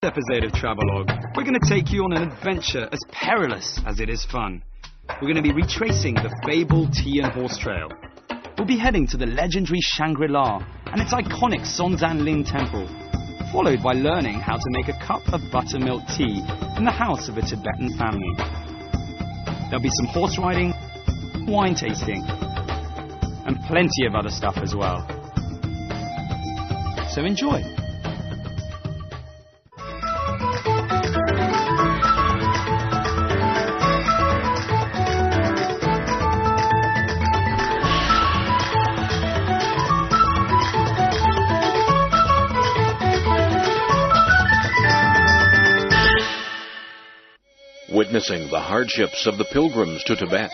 Episode of Travelogue, we're going to take you on an adventure as perilous as it is fun. We're going to be retracing the fabled Tea and Horse Trail. We'll be heading to the legendary Shangri-La and its iconic Songzanlin Temple, followed by learning how to make a cup of buttermilk tea in the house of a Tibetan family. There'll be some horse riding, wine tasting, and plenty of other stuff as well. So enjoy! Witnessing the hardships of the pilgrims to Tibet,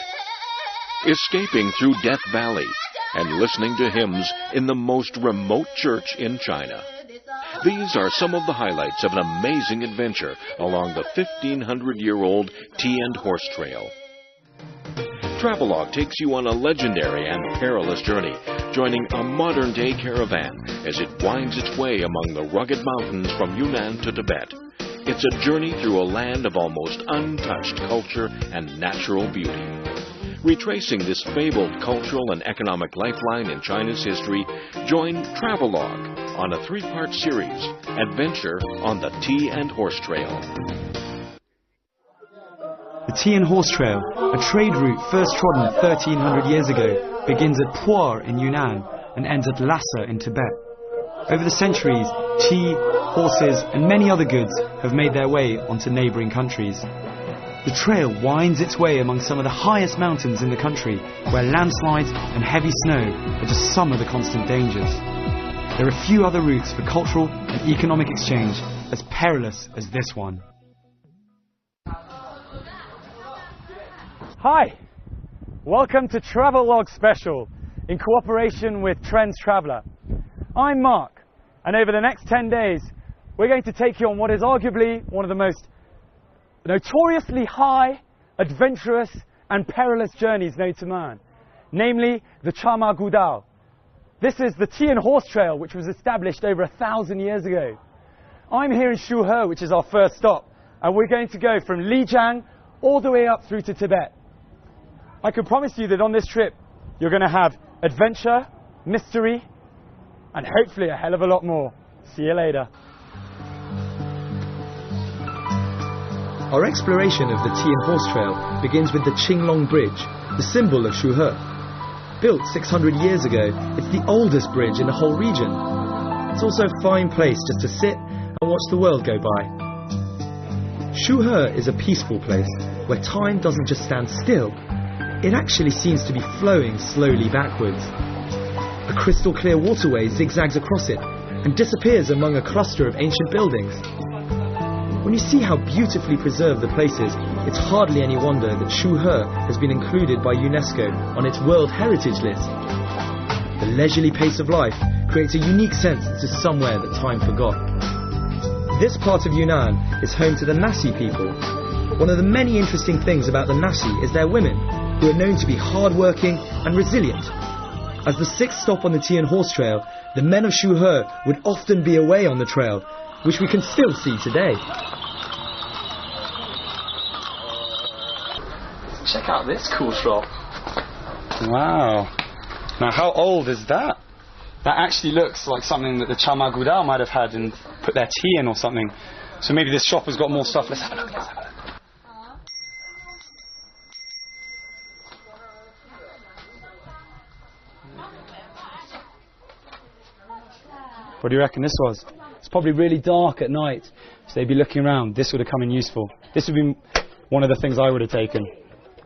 escaping through Death Valley, and listening to hymns in the most remote church in China. These are some of the highlights of an amazing adventure along the 1,500-year-old Tea and Horse Trail. Travelogue takes you on a legendary and perilous journey, joining a modern-day caravan as it winds its way among the rugged mountains from Yunnan to Tibet. It's a journey through a land of almost untouched culture and natural beauty. Retracing this fabled cultural and economic lifeline in China's history, join Travelogue on a 3-part series, Adventure on the Tea and Horse Trail. The Tea and Horse Trail, a trade route first trodden 1,300 years ago, begins at Pu'er in Yunnan and ends at Lhasa in Tibet. Over the centuries, tea, horses and many other goods have made their way onto neighbouring countries. The trail winds its way among some of the highest mountains in the country, where landslides and heavy snow are just some of the constant dangers. There are few other routes for cultural and economic exchange as perilous as this one. Hi! Welcome to Travelogue Special, in cooperation with Trends Traveller. I'm Mark, and over the next 10 days, we're going to take you on what is arguably one of the most notoriously high, adventurous, and perilous journeys known to man, namely the Chama Gudao. This is the Tea and Horse Trail, which was established over 1,000 years ago. I'm here in Shuhe, which is our first stop, and we're going to go from Lijiang all the way up through to Tibet. I can promise you that on this trip, you're going to have adventure, mystery, and hopefully a hell of a lot more. See you later. Our exploration of the Tea and Horse Trail begins with the Qinglong Bridge, the symbol of Shuhe. Built 600 years ago, it's the oldest bridge in the whole region. It's also a fine place just to sit and watch the world go by. Shuhe is a peaceful place where time doesn't just stand still, it actually seems to be flowing slowly backwards. A crystal clear waterway zigzags across it and disappears among a cluster of ancient buildings. When you see how beautifully preserved the place is, it's hardly any wonder that Shuhe has been included by UNESCO on its World Heritage List. The leisurely pace of life creates a unique sense to somewhere that time forgot. This part of Yunnan is home to the Nasi people. One of the many interesting things about the Nasi is their women, who are known to be hard-working and resilient. As the 6th stop on the Tea and Horse Trail, the men of Shuhe would often be away on the trail, which we can still see today. Check out this cool shop. Wow. Now how old is that? That actually looks like something that the Chama Gudao might have had and put their tea in or something. So maybe this shop has got more stuff. Let's have a look. What do you reckon this was? It's probably really dark at night, so they'd be looking around. This would have come in useful. This would be one of the things I would have taken.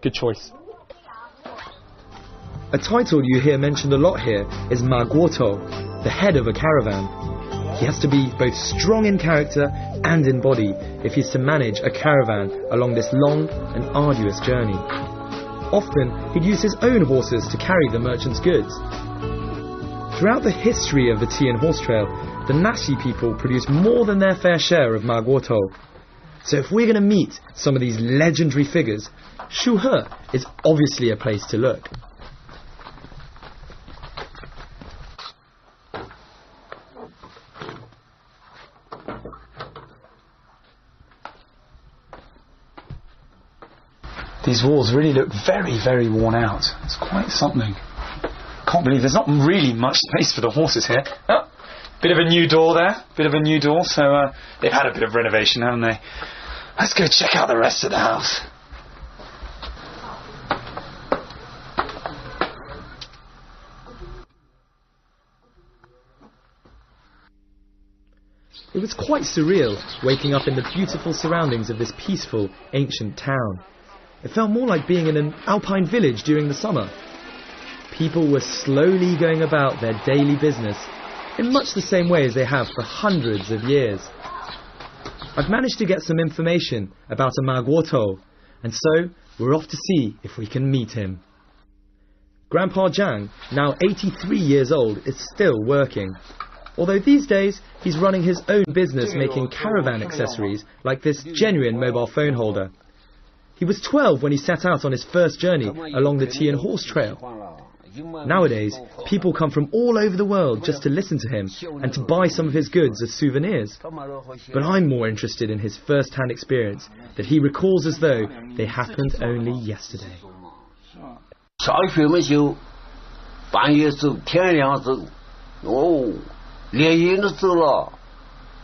Good choice. A title you hear mentioned a lot here is Ma Guotou, the head of a caravan. He has to be both strong in character and in body if he's to manage a caravan along this long and arduous journey. Often, he'd use his own horses to carry the merchant's goods. Throughout the history of the Tea and Horse Trail, the Nasi people produce more than their fair share of Ma Guotou. So if we're going to meet some of these legendary figures, Shuhe is obviously a place to look. These walls really look very, very worn out. It's quite something. Can't believe there's not really much space for the horses here. Oh, bit of a new door there. Bit of a new door. So they've had a bit of renovation, haven't they? Let's go check out the rest of the house. It was quite surreal waking up in the beautiful surroundings of this peaceful, ancient town. It felt more like being in an alpine village during the summer. People were slowly going about their daily business in much the same way as they have for hundreds of years. I've managed to get some information about a Magwoto, and so we're off to see if we can meet him. Grandpa Jiang, now 83 years old, is still working. Although these days he's running his own business making caravan accessories like this genuine mobile phone holder. He was 12 when he set out on his first journey along the Tea and Horse Trail. Nowadays, people come from all over the world just to listen to him and to buy some of his goods as souvenirs. But I'm more interested in his first-hand experience that he recalls as though they happened only yesterday. 小雪们就半夜走，天亮走，连夜都走了，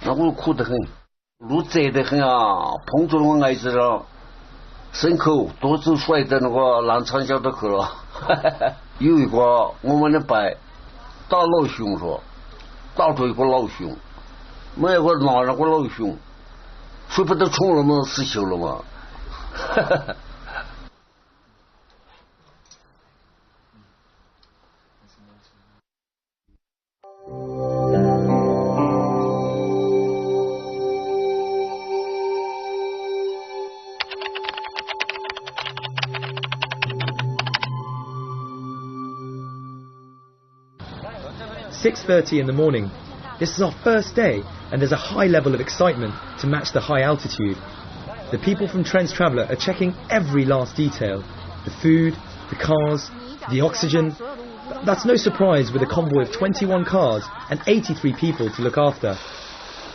那我苦得很，路窄得很啊，碰着我儿子了，牲口多走摔在那个南长桥头去了。有一个我们的伯打老熊说，打着一个老熊，没有个拿那个老熊，谁不都冲了吗？死球了吗？6:30 in the morning. This is our first day, and there's a high level of excitement to match the high altitude. The people from Trends Traveller are checking every last detail. The food, the cars, the oxygen. That's no surprise with a convoy of 21 cars and 83 people to look after.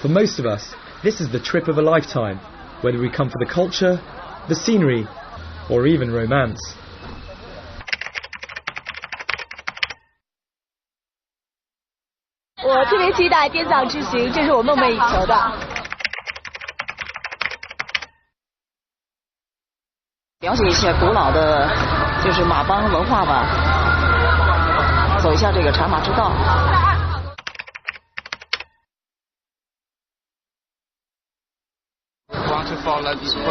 For most of us, this is the trip of a lifetime, whether we come for the culture, the scenery, or even romance. 我特别期待滇藏之行，这是我梦寐以求的。了解一些古老的，就是马帮文化吧，走一下这个产马之道。Want to fall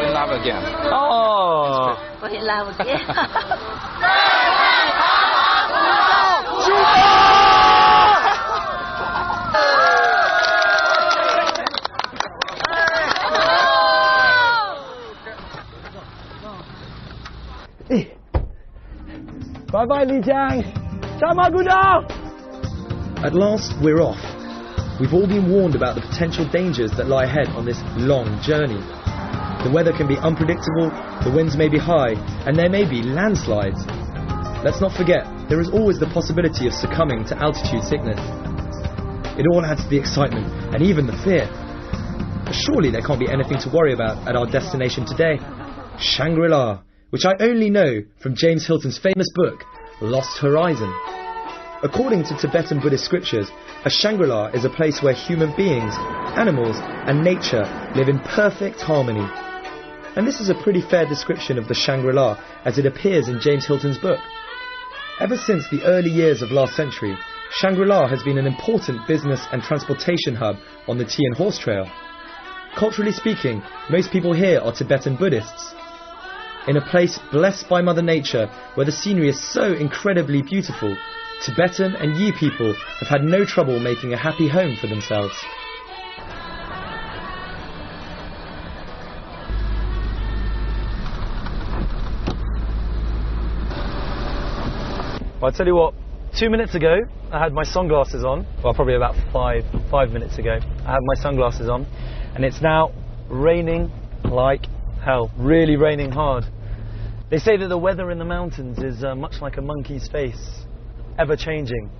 in love again? Oh! Fall in love again. 拜拜，李江，加马古道。 At last, we're off. We've all been warned about the potential dangers that lie ahead on this long journey. The weather can be unpredictable, the winds may be high, and there may be landslides. Let's not forget, there is always the possibility of succumbing to altitude sickness. It all adds to the excitement, and even the fear. But surely there can't be anything to worry about at our destination today, Shangri-La, which I only know from James Hilton's famous book, Lost Horizon. According to Tibetan Buddhist scriptures, a Shangri-La is a place where human beings, animals and nature live in perfect harmony. And this is a pretty fair description of the Shangri-La as it appears in James Hilton's book. Ever since the early years of last century, Shangri-La has been an important business and transportation hub on the Tea and Horse Trail. Culturally speaking, most people here are Tibetan Buddhists. In a place blessed by Mother Nature, where the scenery is so incredibly beautiful, Tibetan and Yi people have had no trouble making a happy home for themselves. Well, I'll tell you what, 2 minutes ago I had my sunglasses on, well probably about five minutes ago I had my sunglasses on, and it's now raining like hell, really raining hard. They say that the weather in the mountains is much like a monkey's face, ever changing.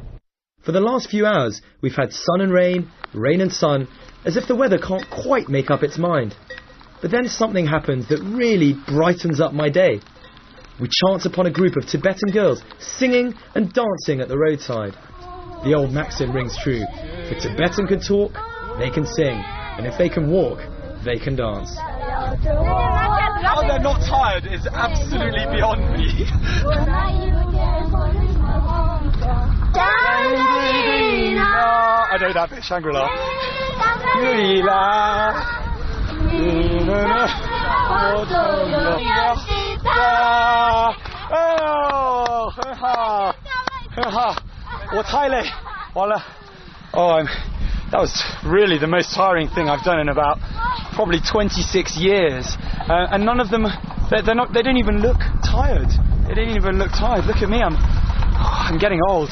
For the last few hours we've had sun and rain and sun, as if the weather can't quite make up its mind. But then something happens that really brightens up my day. we chance upon a group of Tibetan girls singing and dancing at the roadside. The old maxim rings true. If a Tibetan can talk, they can sing. And if they can walk, they can dance. How they're not tired is absolutely beyond me. I know that bit, Shangri-La. That was really the most tiring thing I've done in about probably 26 years. And none of them, they don't even look tired. They didn't even look tired. Look at me, I'm getting old.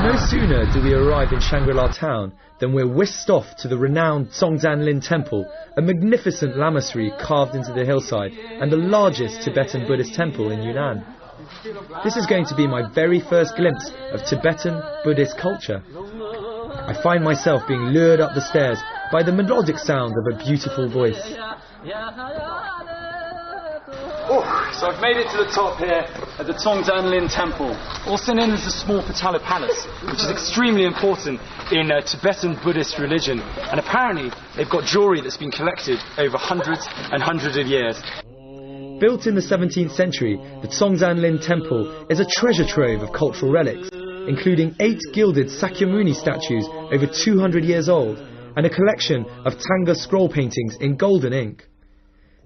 No sooner do we arrive in Shangri-La town than we're whisked off to the renowned Songzhanlin Temple, a magnificent lamasery carved into the hillside and the largest Tibetan Buddhist temple in Yunnan. This is going to be my very first glimpse of Tibetan Buddhist culture. I find myself being lured up the stairs by the melodic sound of a beautiful voice. So I've made it to the top here at the Songzhanlin Temple, also known as the Small Patala Palace, which is extremely important in Tibetan Buddhist religion. And apparently they've got jewellery that's been collected over hundreds and hundreds of years. Built in the 17th century, the Songzhanlin Temple is a treasure trove of cultural relics, including 8 gilded Sakyamuni statues over 200 years old and a collection of Tanga scroll paintings in golden ink.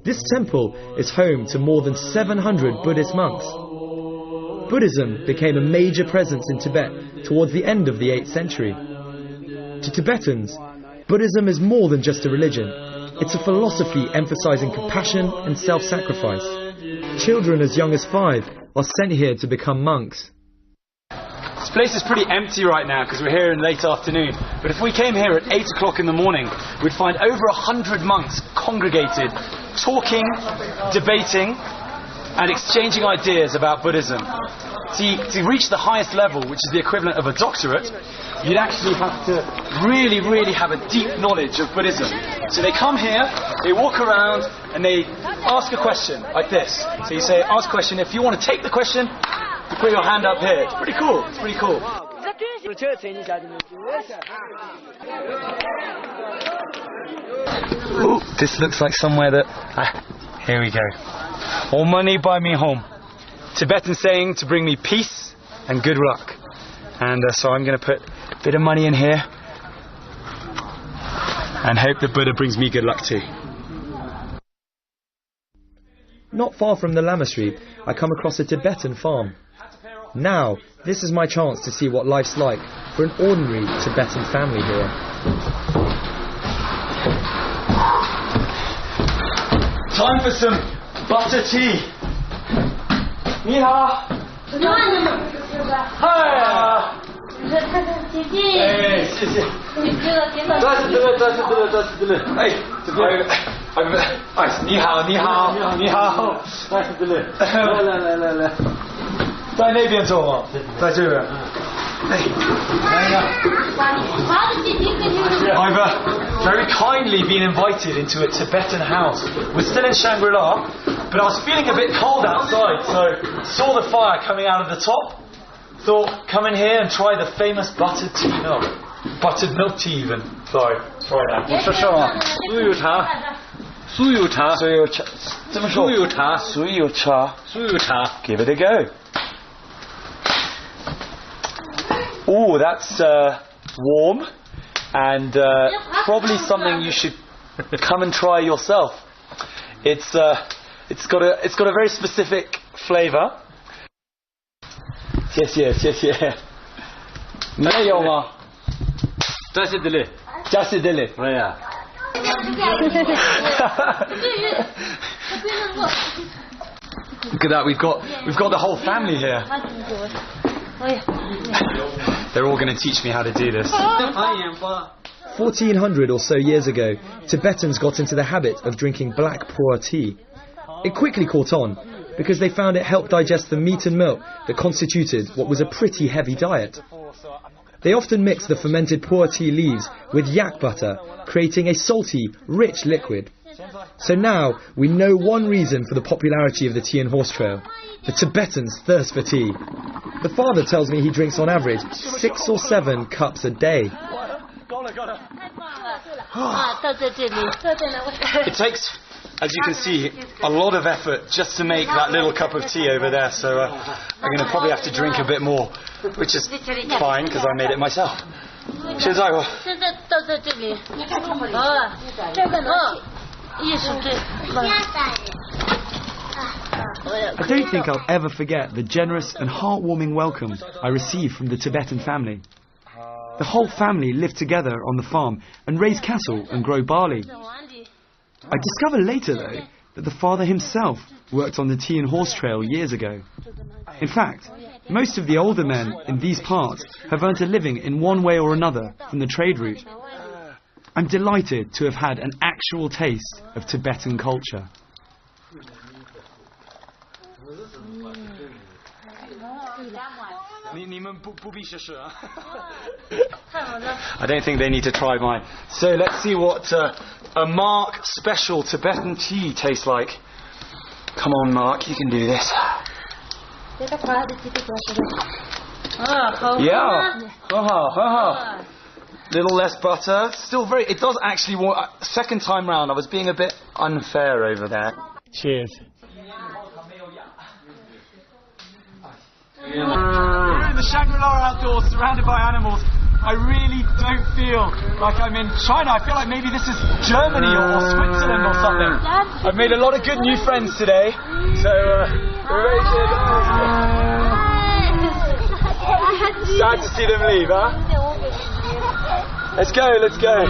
This temple is home to more than 700 Buddhist monks. Buddhism became a major presence in Tibet towards the end of the 8th century. To Tibetans, Buddhism is more than just a religion. It's a philosophy emphasizing compassion and self-sacrifice. Children as young as 5 are sent here to become monks. This place is pretty empty right now because we're here in late afternoon. But if we came here at 8 o'clock in the morning, we'd find over 100 monks congregated, talking, debating, and exchanging ideas about Buddhism. See, to reach the highest level, which is the equivalent of a doctorate, you'd actually have to really, really have a deep knowledge of Buddhism. So they come here, they walk around, and they ask a question like this. So you say, ask a question. If you want to take the question, you put your hand up here. It's pretty cool. It's pretty cool. Ooh, this looks like somewhere that... here we go. All money buy me home. Tibetan saying to bring me peace and good luck. And so I'm going to put a bit of money in here and hope that Buddha brings me good luck too. Not far from the lamasery, I come across a Tibetan farm. Now, this is my chance to see what life's like for an ordinary Tibetan family here. Time for some butter tea. Ni hao. Hi. Hey, 谢谢。哎，这边，哎，你好，你好，你好，来，在那边坐吗？在这边。I've very kindly been invited into a Tibetan house. We're still in Shangri-La, but I was feeling a bit cold outside, so saw the fire coming out of the top. Thought, come in here and try the famous buttered tea milk. Buttered milk tea even. Sorry, try that. 你说什么？酥油茶，酥油茶，酥油茶，这么说？酥油茶，酥油茶，酥油茶。 Give it a go. Ooh, that's warm, and probably something you should come and try yourself. It's got a very specific flavour. 谢谢谢谢。你也有吗？这是的嘞，加西的嘞。哎呀。Look at that, we've got the whole family here. They're all going to teach me how to do this. 1400 or so years ago, Tibetans got into the habit of drinking black pu'er tea. It quickly caught on because they found it helped digest the meat and milk that constituted what was a pretty heavy diet. They often mix the fermented pu'er tea leaves with yak butter, creating a salty, rich liquid. So now we know one reason for the popularity of the tea and horse trail: the Tibetans' thirst for tea. The father tells me he drinks on average 6 or 7 cups a day. It takes, as you can see, a lot of effort just to make that little cup of tea over there, so I'm going to probably have to drink a bit more, which is fine because I made it myself. I don't think I'll ever forget the generous and heartwarming welcome I received from the Tibetan family. The whole family lived together on the farm and raised cattle and grow barley. I discovered later, though, that the father himself worked on the tea and horse trail years ago. In fact, most of the older men in these parts have earned a living in one way or another from the trade route. I'm delighted to have had an actual taste of Tibetan culture. I don't think they need to try mine. So let's see what a Mark special Tibetan tea tastes like. Come on, Mark, you can do this. Yeah. Little less butter. Still very. It does actually want. Second time round, I was being a bit unfair over there. Cheers. We're in the Shangri-La outdoors, surrounded by animals. I really don't feel like I'm in China. I feel like maybe this is Germany or Switzerland or something. I've made a lot of good new friends today, so we're ready to... Sad to see them leave, huh? Let's go, let's go.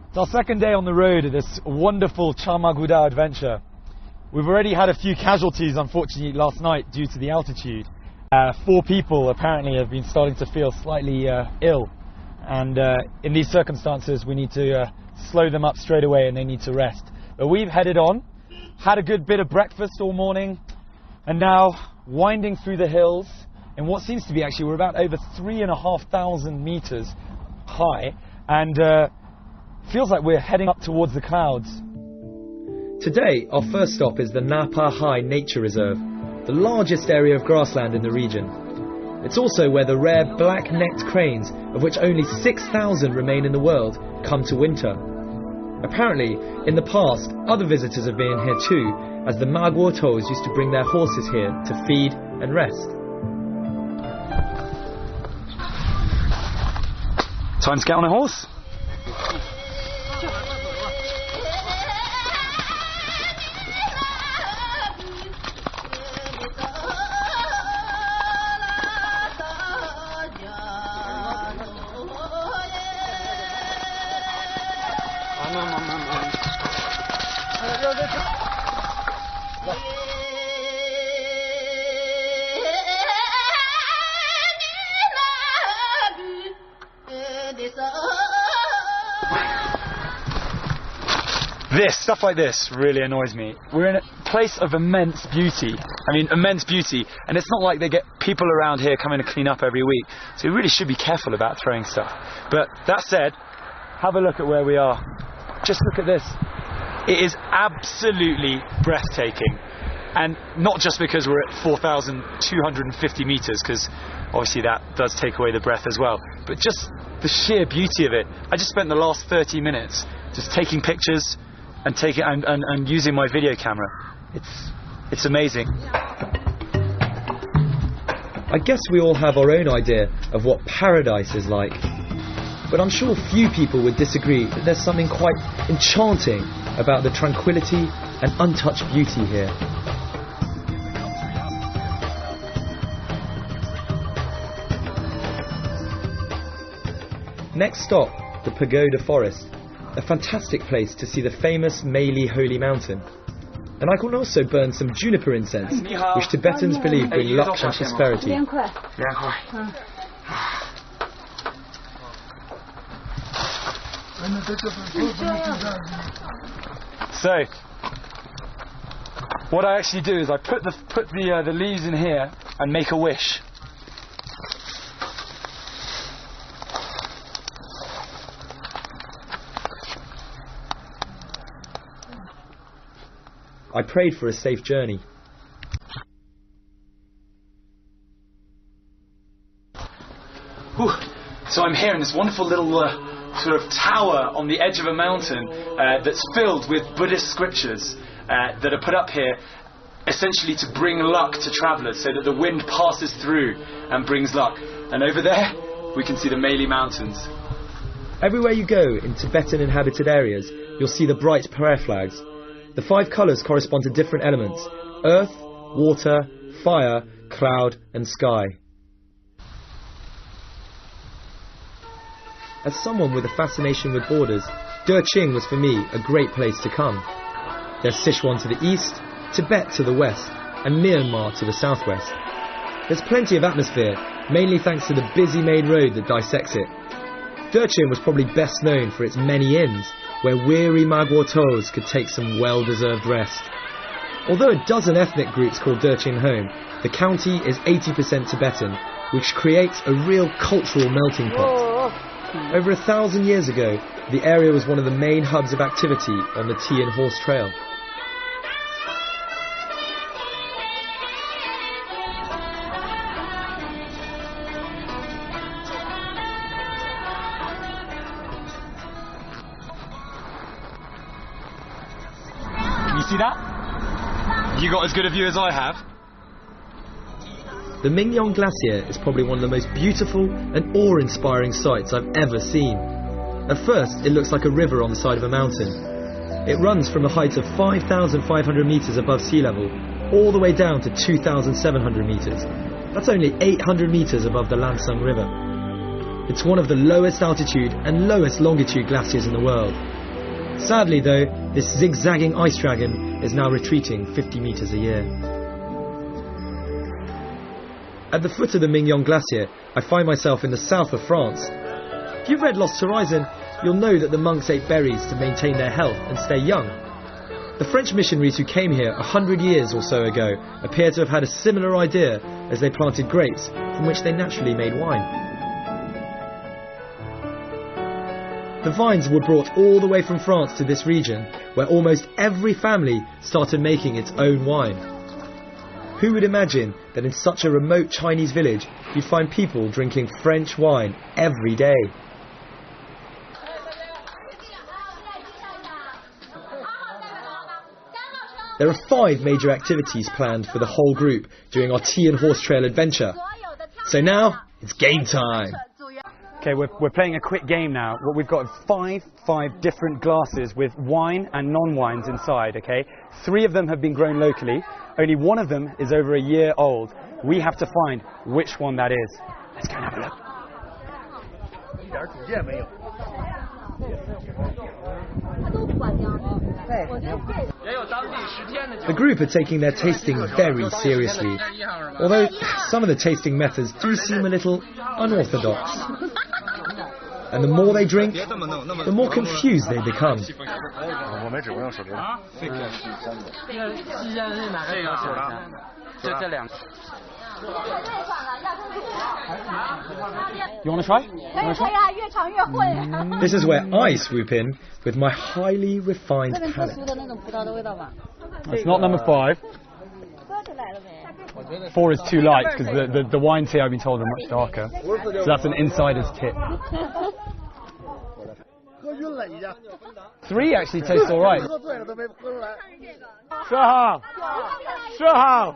It's our second day on the road of this wonderful Chamaguda adventure. We've already had a few casualties, unfortunately, last night due to the altitude. 4 people apparently have been starting to feel slightly ill, and in these circumstances we need to slow them up straight away and they need to rest. But we've headed on, had a good bit of breakfast all morning, and now winding through the hills in what seems to be actually, we're about over 3,500 meters high, and feels like we're heading up towards the clouds. Today, our first stop is the Napa High Nature Reserve, the largest area of grassland in the region. It's also where the rare black-necked cranes, of which only 6,000 remain in the world, come to winter. Apparently, in the past, other visitors have been here too, as the Magwotos used to bring their horses here to feed and rest. Time to get on a horse. Stuff like this really annoys me. We're in a place of immense beauty. I mean, immense beauty. And it's not like they get people around here coming to clean up every week. So we really should be careful about throwing stuff. But that said, have a look at where we are. Just look at this. It is absolutely breathtaking. And not just because we're at 4,250 meters, because obviously that does take away the breath as well. But just the sheer beauty of it. I just spent the last 30 minutes just taking pictures and using my video camera. It's amazing. I guess we all have our own idea of what paradise is like, but I'm sure few people would disagree that there's something quite enchanting about the tranquility and untouched beauty here. Next stop, the Pagoda Forest. a fantastic place to see the famous Meili Holy Mountain. And I can also burn some juniper incense, which Tibetans believe bring luck and prosperity. So, what I actually do is I put the leaves in here and make a wish. I prayed for a safe journey. Whew. So I'm here in this wonderful little sort of tower on the edge of a mountain that's filled with Buddhist scriptures that are put up here essentially to bring luck to travellers, so that the wind passes through and brings luck. And over there we can see the Meili Mountains. Everywhere you go in Tibetan inhabited areas, you'll see the bright prayer flags. The 5 colours correspond to different elements: earth, water, fire, cloud and sky. As someone with a fascination with borders, Deqing was for me a great place to come. There's Sichuan to the east, Tibet to the west, and Myanmar to the southwest. There's plenty of atmosphere, mainly thanks to the busy main road that dissects it. Deqing was probably best known for its many inns, where weary Magua toes could take some well-deserved rest. Although a dozen ethnic groups call Deqing home, the county is 80% Tibetan, which creates a real cultural melting pot. Over 1,000 years ago, the area was one of the main hubs of activity on the Tea and Horse Trail. You see that? You got as good a view as I have. The Mingyong Glacier is probably one of the most beautiful and awe-inspiring sights I've ever seen. At first, it looks like a river on the side of a mountain. It runs from a height of 5,500 metres above sea level, all the way down to 2,700 metres. That's only 800 metres above the Lansang River. It's one of the lowest altitude and lowest longitude glaciers in the world. Sadly though, this zigzagging ice dragon is now retreating 50 metres a year. At the foot of the Mingyong Glacier, I find myself in the south of France. If you've read Lost Horizon, you'll know that the monks ate berries to maintain their health and stay young. The French missionaries who came here 100 years or so ago appear to have had a similar idea as they planted grapes, from which they naturally made wine. The vines were brought all the way from France to this region, where almost every family started making its own wine. Who would imagine that in such a remote Chinese village you'd find people drinking French wine every day? There are 5 major activities planned for the whole group during our Tea and Horse Trail adventure. So now, it's game time! Okay, we're playing a quick game now. What we've got is five different glasses with wine and non-wines inside, okay? 3 of them have been grown locally. Only 1 of them is over a year old. We have to find which one that is. Let's go and have a look. The group are taking their tasting very seriously, although some of the tasting methods do seem a little unorthodox. And the more they drink, the more confused they become. You want to try? This is where I swoop in with my highly refined palate. It's not number 5. 4 is too light because the wines here, I've been told, are much darker. So that's an insider's tip. 3 actually tastes all right. 说好，说好。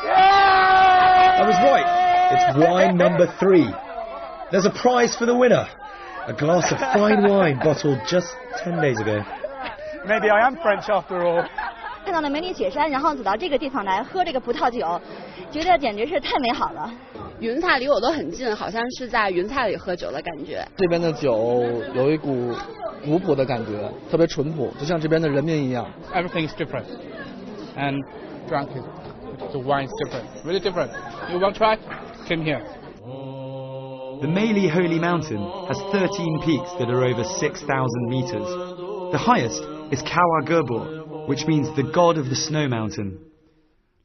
I was right. It's wine number 3. There's a prize for the winner. A glass of fine wine bottled just 10 days ago. Maybe I am French after all. 看到了梅里雪山，然后走到这个地方来喝这个葡萄酒，觉得简直是太美好了。云彩离我都很近，好像是在云彩里喝酒的感觉。这边的酒有一股古朴的感觉，特别淳朴，就像这边的人民一样。Everything is different, and drunk the wine is different, really different. You want to try? Come here. The Meili Holy Mountain has 13 peaks that are over 6,000 meters. The highest is Kawa Gerbor, which means the god of the snow mountain.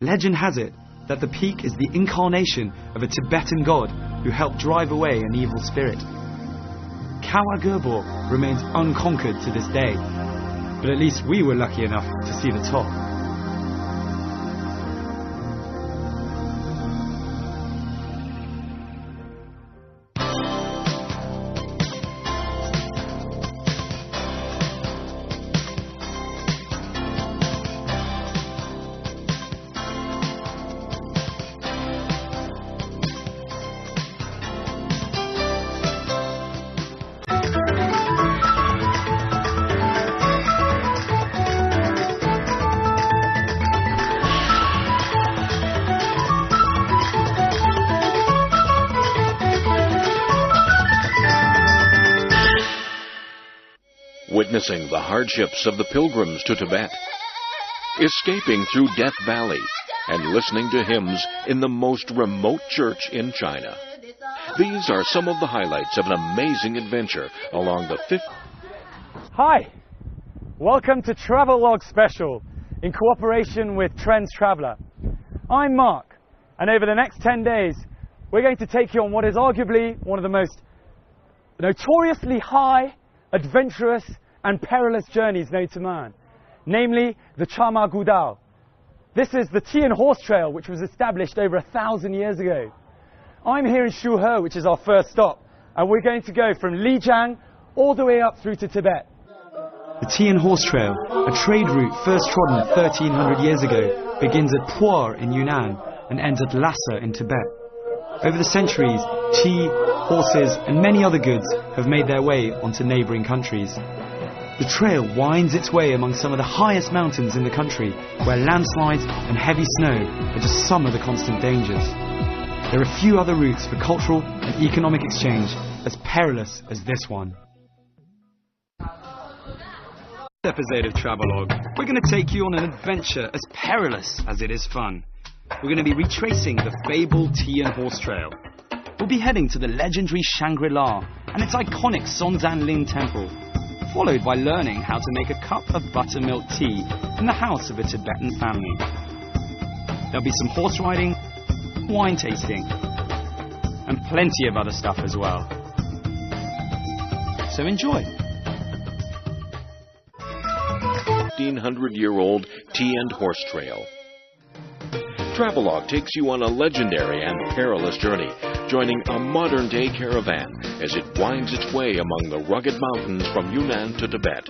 Legend has it that the peak is the incarnation of a Tibetan god who helped drive away an evil spirit. Kawa Gerbor remains unconquered to this day, but at least we were lucky enough to see the top. Witnessing the hardships of the pilgrims to Tibet, escaping through Death Valley, and listening to hymns in the most remote church in China. These are some of the highlights of an amazing adventure along the fifth. Hi, welcome to Travelogue Special in cooperation with Trends Traveler. I'm Mark, and over the next 10 days, we're going to take you on what is arguably one of the most notoriously high, adventurous and perilous journeys known to man, namely the Chama Gudao. This is the Tian Horse Trail, which was established over 1,000 years ago. I'm here in Shuhe, which is our first stop, and we're going to go from Lijiang all the way up through to Tibet. The Tian Horse Trail, a trade route first trodden 1,300 years ago, begins at Pu'er in Yunnan and ends at Lhasa in Tibet. Over the centuries, tea, horses and many other goods have made their way onto neighbouring countries. The trail winds its way among some of the highest mountains in the country, where landslides and heavy snow are just some of the constant dangers. There are few other routes for cultural and economic exchange as perilous as this one. This episode of Travelogue, we're going to take you on an adventure as perilous as it is fun. We're going to be retracing the fabled Tian Horse Trail. We'll be heading to the legendary Shangri-La and its iconic Songzhanling Temple, followed by learning how to make a cup of buttermilk tea in the house of a Tibetan family. There'll be some horse riding, wine tasting, and plenty of other stuff as well. So enjoy! 1,500-year-old Tian Horse Trail. Travelogue takes you on a legendary and perilous journey, joining a modern-day caravan as it winds its way among the rugged mountains from Yunnan to Tibet.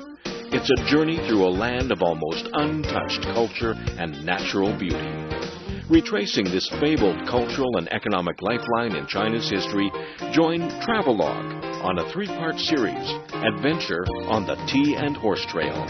It's a journey through a land of almost untouched culture and natural beauty. Retracing this fabled cultural and economic lifeline in China's history, join Travelogue on a 3-part series, Adventure on the Tea and Horse Trail.